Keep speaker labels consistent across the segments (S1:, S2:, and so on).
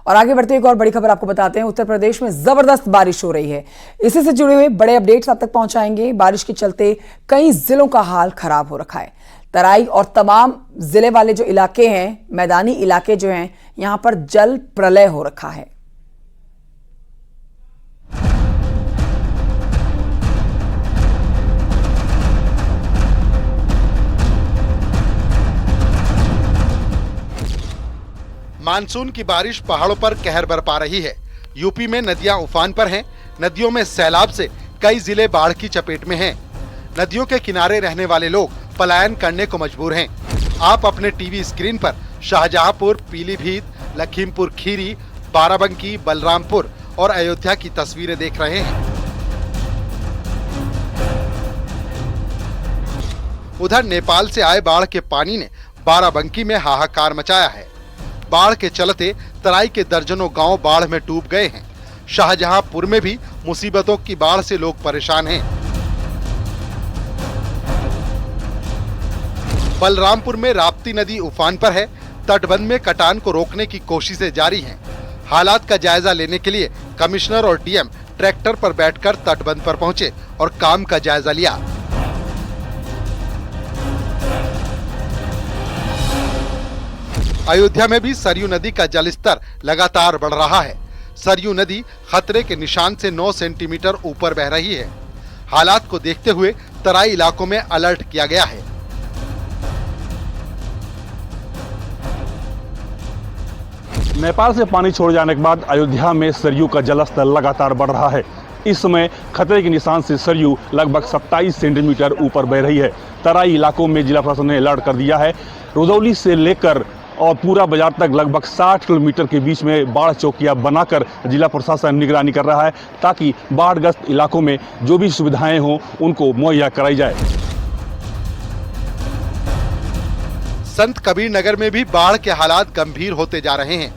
S1: और आगे बढ़ते एक और बड़ी खबर आपको बताते हैं। उत्तर प्रदेश में जबरदस्त बारिश हो रही है। इसी से जुड़े हुए बड़े अपडेट्स आप तक पहुंचाएंगे। बारिश के चलते कई जिलों का हाल खराब हो रखा है। तराई और तमाम जिले वाले जो इलाके हैं, मैदानी इलाके जो हैं, यहां पर जल प्रलय हो रखा है।
S2: मानसून की बारिश पहाड़ों पर कहर बरपा रही है। यूपी में नदियां उफान पर हैं। नदियों में सैलाब से कई जिले बाढ़ की चपेट में हैं। नदियों के किनारे रहने वाले लोग पलायन करने को मजबूर हैं। आप अपने टीवी स्क्रीन पर शाहजहांपुर, पीलीभीत, लखीमपुर खीरी, बाराबंकी, बलरामपुर और अयोध्या की तस्वीरें देख रहे हैं। उधर नेपाल से आए बाढ़ के पानी ने बाराबंकी में हाहाकार मचाया है। बाढ़ के चलते तराई के दर्जनों गांव बाढ़ में डूब गए हैं। शाहजहांपुर में भी मुसीबतों की बाढ़ से लोग परेशान हैं। बलरामपुर में राप्ती नदी उफान पर है। तटबंध में कटान को रोकने की कोशिशें जारी हैं। हालात का जायजा लेने के लिए कमिश्नर और डीएम ट्रैक्टर पर बैठकर तटबंध पर पहुंचे और काम का जायजा लिया। अयोध्या में भी सरयू नदी का जलस्तर लगातार बढ़ रहा है। सरयू नदी खतरे के निशान से 9 सेंटीमीटर ऊपर बह रही है। हालात को देखते हुए तराई इलाकों में अलर्ट किया गया है।
S3: नेपाल से पानी छोड़ जाने के बाद अयोध्या में सरयू का जलस्तर लगातार बढ़ रहा है। इस समय खतरे के निशान से सरयू लगभग 27 सेंटीमीटर ऊपर बह रही है। तराई इलाकों में जिला प्रशासन ने अलर्ट कर दिया है। रुदौली से लेकर और पूरा बाजार तक लगभग 60 किलोमीटर के बीच में बाढ़ चौकियां बनाकर जिला प्रशासन निगरानी कर रहा है, ताकि बाढ़ग्रस्त इलाकों में जो भी सुविधाएं हों उनको मुहैया कराई जाए।
S2: संत कबीर नगर में भी बाढ़ के हालात गंभीर होते जा रहे हैं।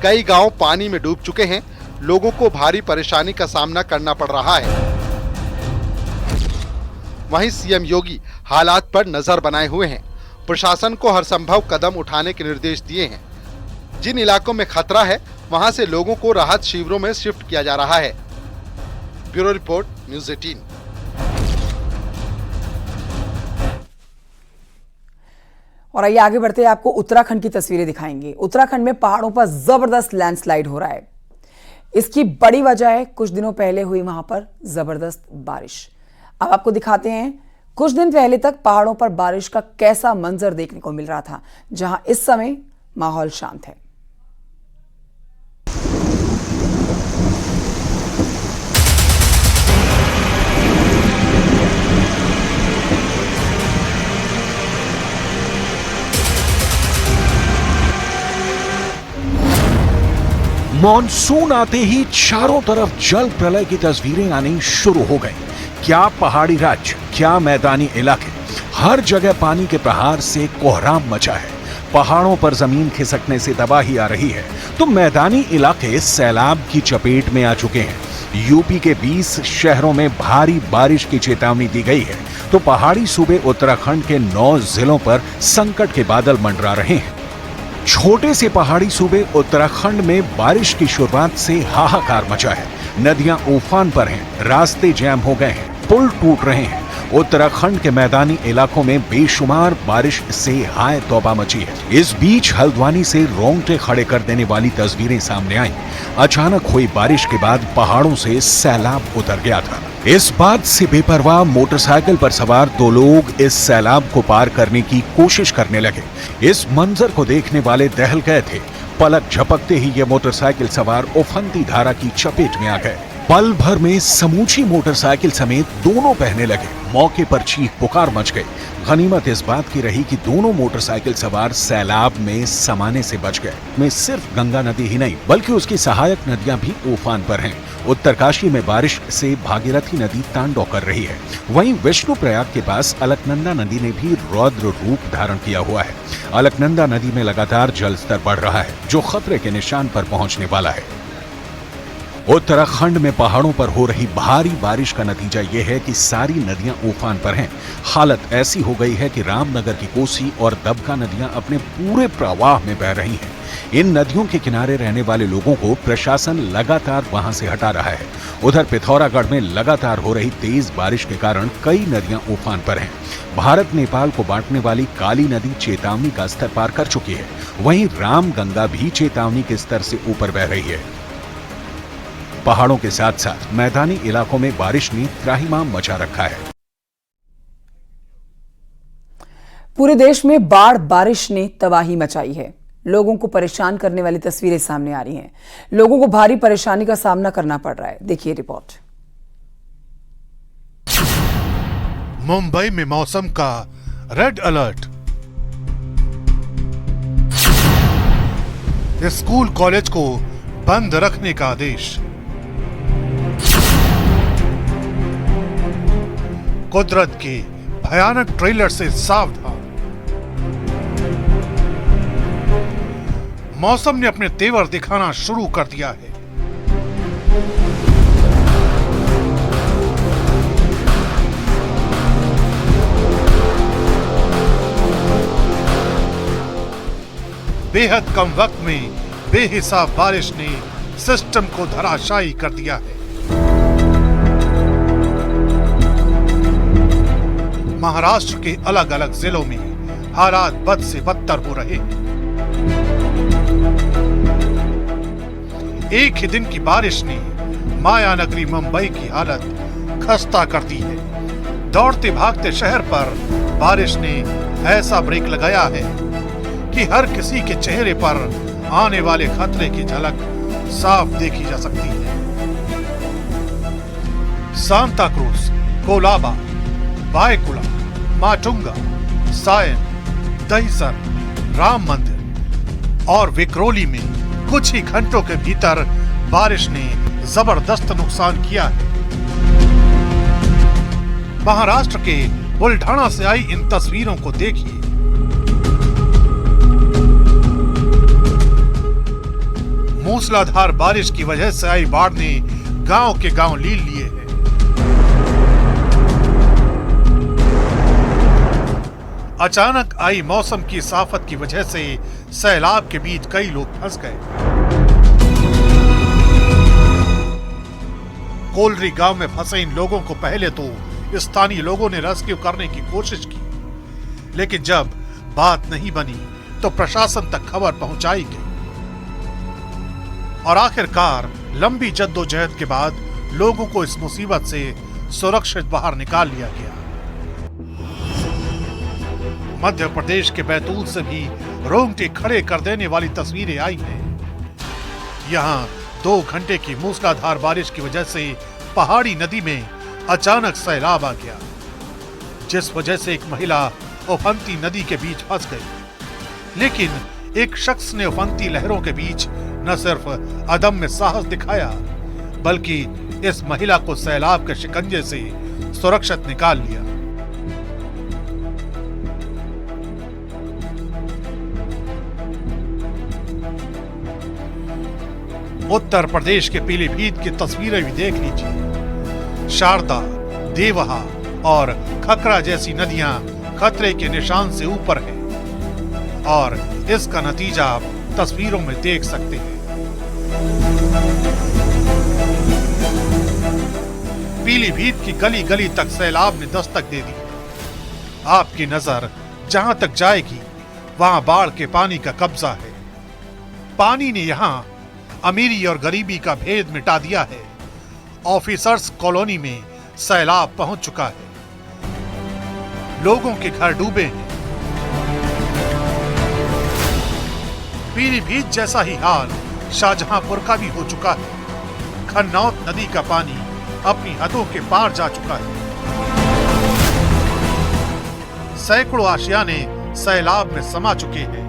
S2: कई गांव पानी में डूब चुके हैं। लोगों को भारी परेशानी का सामना करना पड़ रहा है। वहीं सीएम योगी हालात पर नजर बनाए हुए हैं। प्रशासन को हर संभव कदम उठाने के निर्देश दिए हैं। जिन इलाकों में खतरा है वहां से लोगों को राहत शिविरों में शिफ्ट किया जा रहा है। Bureau report, news 18।
S1: और आइए आगे बढ़ते हैं, आपको उत्तराखंड की तस्वीरें दिखाएंगे। उत्तराखंड में पहाड़ों पर जबरदस्त लैंडस्लाइड हो रहा है। इसकी बड़ी वजह है कुछ दिनों पहले हुई वहां पर जबरदस्त बारिश। अब आपको दिखाते हैं कुछ दिन पहले तक पहाड़ों पर बारिश का कैसा मंजर देखने को मिल रहा था, जहां इस समय माहौल शांत है।
S4: मॉनसून आते ही चारों तरफ जल प्रलय की तस्वीरें आनी शुरू हो गई। क्या पहाड़ी राज्य, क्या मैदानी इलाके, हर जगह पानी के प्रहार से कोहराम मचा है। पहाड़ों पर जमीन खिसकने से तबाही आ रही है, तो मैदानी इलाके सैलाब की चपेट में आ चुके हैं। यूपी के 20 शहरों में भारी बारिश की चेतावनी दी गई है, तो पहाड़ी सूबे उत्तराखंड के 9 जिलों पर संकट के बादल मंडरा रहे हैं। छोटे से पहाड़ी सूबे उत्तराखंड में बारिश की शुरुआत से हाहाकार मचा है। नदियां उफान पर हैं, रास्ते जैम हो गए हैं, पुल टूट रहे हैं। उत्तराखंड के मैदानी इलाकों में बेशुमार बारिश से हाय तौबा मची है। इस बीच हल्द्वानी से रोंगटे खड़े कर देने वाली तस्वीरें सामने आईं। अचानक हुई बारिश के बाद पहाड़ों से सैलाब उतर गया था। इस बात से बेपरवाह मोटरसाइकिल पर सवार 2 लोग इस सैलाब को पार करने की कोशिश करने लगे। इस मंजर को देखने वाले दहल गए थे। पलक झपकते ही ये मोटरसाइकिल सवार उफनती धारा की चपेट में आ गए। पल भर में समूची मोटरसाइकिल समेत दोनों बहने लगे। मौके पर चीख पुकार मच गई। गनीमत इस बात की रही कि दोनों मोटरसाइकिल सवार सैलाब में समाने से बच गए। में सिर्फ गंगा नदी ही नहीं बल्कि उसकी सहायक नदियां भी उफान पर हैं। उत्तरकाशी में बारिश से भागीरथी नदी तांडव कर रही है। वहीं विष्णुप्रयाग के पास अलकनंदा नदी ने भी रौद्र रूप धारण किया हुआ है। अलकनंदा नदी में लगातार जलस्तर बढ़ रहा है, जो खतरे के निशान पर पहुंचने वाला है। उत्तराखंड में पहाड़ों पर हो रही भारी बारिश का नतीजा यह है कि सारी नदियां उफान पर हैं। हालत ऐसी हो गई है कि रामनगर की कोसी और दबका नदियां अपने पूरे प्रवाह में बह रही हैं। इन नदियों के किनारे रहने वाले लोगों को प्रशासन लगातार वहां से हटा रहा है। उधर पिथौरागढ़ में लगातार हो रही तेज बारिश के कारण कई नदियां उफान पर हैं। भारत नेपाल को बांटने वाली काली नदी चेतावनी का स्तर पार कर चुकी है। वहीं रामगंगा भी चेतावनी के स्तर से ऊपर बह रही है। पहाड़ों के साथ साथ मैदानी इलाकों में बारिश ने त्राहिमाम मचा रखा है।
S1: पूरे देश में बाढ़ बारिश ने तबाही मचाई है। लोगों को परेशान करने वाली तस्वीरें सामने आ रही हैं। लोगों को भारी परेशानी का सामना करना पड़ रहा है। देखिए रिपोर्ट।
S5: मुंबई में मौसम का रेड अलर्ट। स्कूल कॉलेज को बंद रखने का आदेश। कुदरत के भयानक ट्रेलर से सावधान। मौसम ने अपने तेवर दिखाना शुरू कर दिया है। बेहद कम वक्त में बेहिसाब बारिश ने सिस्टम को धराशायी कर दिया है। महाराष्ट्र के अलग अलग जिलों में हालात बद से बदतर हो रहे हैं। एक ही दिन की बारिश ने मायानगरी मुंबई की हालत खस्ता कर दी है। दौड़ते भागते शहर पर बारिश ने ऐसा ब्रेक लगाया है कि हर किसी के चेहरे पर आने वाले खतरे की झलक साफ देखी जा सकती है। सांता क्रूज, कोलाबा, बायकुला, माटुंगा, सायन, दहिसर, राम मंदिर और विक्रोली में कुछ ही घंटों के भीतर बारिश ने जबरदस्त नुकसान किया है। महाराष्ट्र के बुलढाणा से आई इन तस्वीरों को देखिए। मूसलाधार बारिश की वजह से आई बाढ़ ने गांव के गांव लील लिए हैं। अचानक आई मौसम की साफत की वजह से सैलाब के बीच कई लोग फंस गए। कोलरी गांव में फंसे इन लोगों को पहले तो स्थानीय लोगों ने रेस्क्यू करने की कोशिश की, लेकिन जब बात नहीं बनी तो प्रशासन तक खबर पहुंचाई गई और आखिरकार लंबी जद्दोजहद के बाद लोगों को इस मुसीबत से सुरक्षित बाहर निकाल लिया गया। मध्य प्रदेश के बैतूल से भी रोंगटे खड़े कर देने वाली तस्वीरें आई हैं। यहां 2 घंटे की मूसलाधार बारिश की वजह से पहाड़ी नदी में अचानक सैलाब आ गया, जिस वजह से एक महिला उफनती नदी के बीच फंस गई। लेकिन एक शख्स ने उफनती लहरों के बीच न सिर्फ अदम्य साहस दिखाया, बल्कि इस महिला को सैलाब के शिकंजे से सुरक्षित निकाल लिया। उत्तर प्रदेश के पीलीभीत की तस्वीरें भी देख लीजिए। शारदा, देवहा और खकरा जैसी नदियां खतरे के निशान से ऊपर हैं और इसका नतीजा आप तस्वीरों में देख सकते हैं। पीलीभीत की गली गली तक सैलाब ने दस्तक दे दी। आपकी नजर जहां तक जाएगी वहां बाढ़ के पानी का कब्जा है। पानी ने यहां अमीरी और गरीबी का भेद मिटा दिया है। ऑफिसर्स कॉलोनी में सैलाब पहुंच चुका है। लोगों के घर डूबे हैं। पीलीभीत जैसा ही हाल शाहजहांपुर का भी हो चुका है। खन्नौत नदी का पानी अपनी हदों के पार जा चुका है। सैकड़ों आशियाने सैलाब में समा चुके हैं।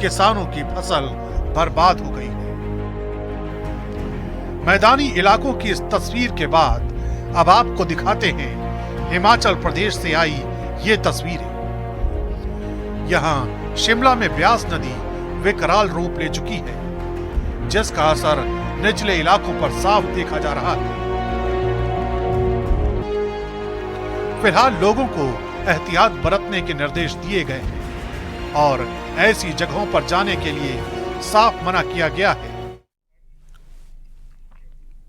S5: किसानों की फसल बर्बाद हो गई है। मैदानी इलाकों की इस तस्वीर के बाद अब आपको दिखाते हैं हिमाचल प्रदेश से आई ये तस्वीरें। यहां शिमला में ब्यास नदी विकराल रूप ले चुकी है, जिसका असर निचले इलाकों पर साफ देखा जा रहा है। फिलहाल लोगों को एहतियात बरतने के निर्देश दिए गए हैं और ऐसी जगहों पर जाने के लिए साफ मना किया गया है।